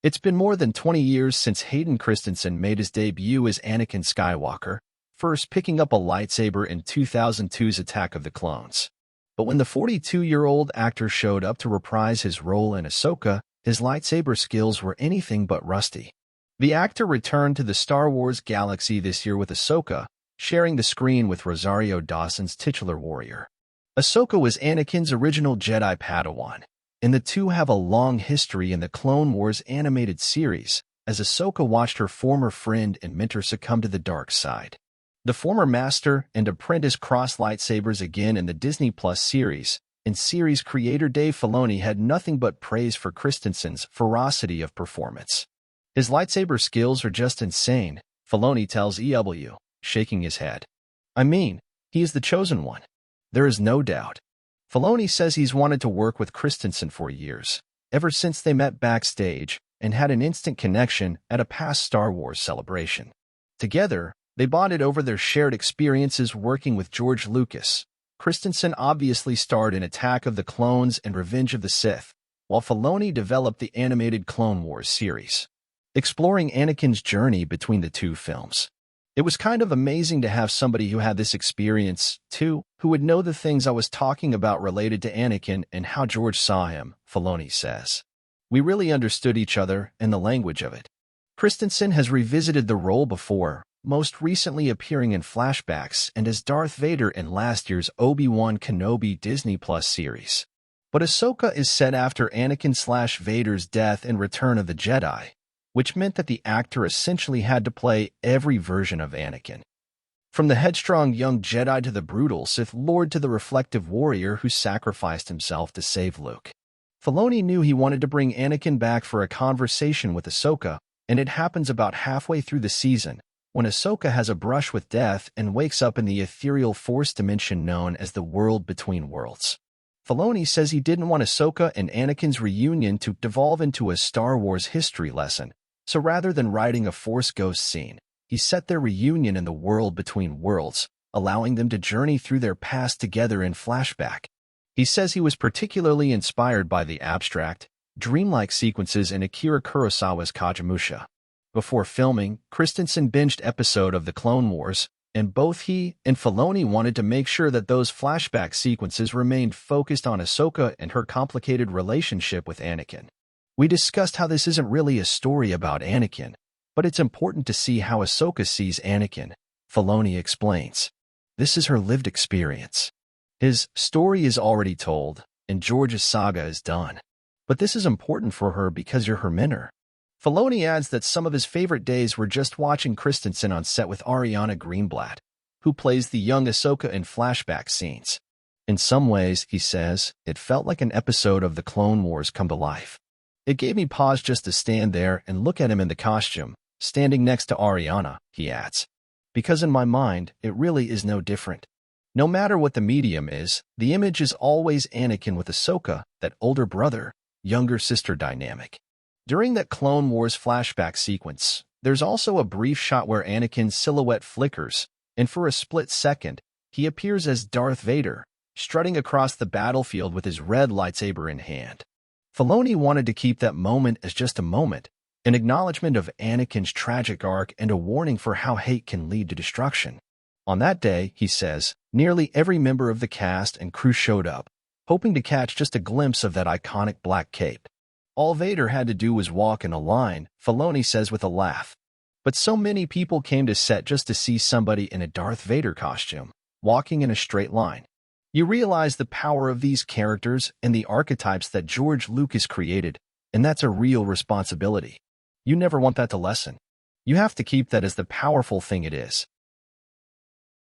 It's been more than 20 years since Hayden Christensen made his debut as Anakin Skywalker, first picking up a lightsaber in 2002's Attack of the Clones. But when the 42-year-old actor showed up to reprise his role in Ahsoka, his lightsaber skills were anything but rusty. The actor returned to the Star Wars galaxy this year with Ahsoka, sharing the screen with Rosario Dawson's titular warrior. Ahsoka was Anakin's original Jedi Padawan, and the two have a long history in the Clone Wars animated series, as Ahsoka watched her former friend and mentor succumb to the dark side. The former master and apprentice crossed lightsabers again in the Disney Plus series, and series creator Dave Filoni had nothing but praise for Christensen's ferocity of performance. His lightsaber skills are just insane, Filoni tells EW, shaking his head. I mean, he is the chosen one. There is no doubt. Filoni says he's wanted to work with Christensen for years, ever since they met backstage and had an instant connection at a past Star Wars celebration. Together, they bonded over their shared experiences working with George Lucas. Christensen obviously starred in Attack of the Clones and Revenge of the Sith, while Filoni developed the animated Clone Wars series, exploring Anakin's journey between the two films. It was kind of amazing to have somebody who had this experience, too, who would know the things I was talking about related to Anakin and how George saw him, Filoni says. We really understood each other and the language of it. Christensen has revisited the role before, most recently appearing in flashbacks and as Darth Vader in last year's Obi-Wan Kenobi Disney Plus series. But Ahsoka is set after Anakin/Vader's death in Return of the Jedi, which meant that the actor essentially had to play every version of Anakin. From the headstrong young Jedi to the brutal Sith Lord to the reflective warrior who sacrificed himself to save Luke. Filoni knew he wanted to bring Anakin back for a conversation with Ahsoka, and it happens about halfway through the season, when Ahsoka has a brush with death and wakes up in the ethereal force dimension known as the World Between Worlds. Filoni says he didn't want Ahsoka and Anakin's reunion to devolve into a Star Wars history lesson, so rather than writing a Force Ghost scene, he set their reunion in the World Between Worlds, allowing them to journey through their past together in flashback. He says he was particularly inspired by the abstract, dreamlike sequences in Akira Kurosawa's Kagemusha. Before filming, Christensen binged episode of The Clone Wars, and both he and Filoni wanted to make sure that those flashback sequences remained focused on Ahsoka and her complicated relationship with Anakin. We discussed how this isn't really a story about Anakin, but it's important to see how Ahsoka sees Anakin, Filoni explains. This is her lived experience. His story is already told, and George's saga is done. But this is important for her because you're her mentor. Filoni adds that some of his favorite days were just watching Christensen on set with Ariana Greenblatt, who plays the young Ahsoka in flashback scenes. In some ways, he says, it felt like an episode of The Clone Wars come to life. It gave me pause just to stand there and look at him in the costume, standing next to Ariana, he adds. Because in my mind, it really is no different. No matter what the medium is, the image is always Anakin with Ahsoka, that older brother, younger sister dynamic. During that Clone Wars flashback sequence, there's also a brief shot where Anakin's silhouette flickers, and for a split second, he appears as Darth Vader, strutting across the battlefield with his red lightsaber in hand. Filoni wanted to keep that moment as just a moment, an acknowledgement of Anakin's tragic arc and a warning for how hate can lead to destruction. On that day, he says, nearly every member of the cast and crew showed up, hoping to catch just a glimpse of that iconic black cape. All Vader had to do was walk in a line, Filoni says with a laugh. But so many people came to set just to see somebody in a Darth Vader costume, walking in a straight line. You realize the power of these characters and the archetypes that George Lucas created, and that's a real responsibility. You never want that to lessen. You have to keep that as the powerful thing it is.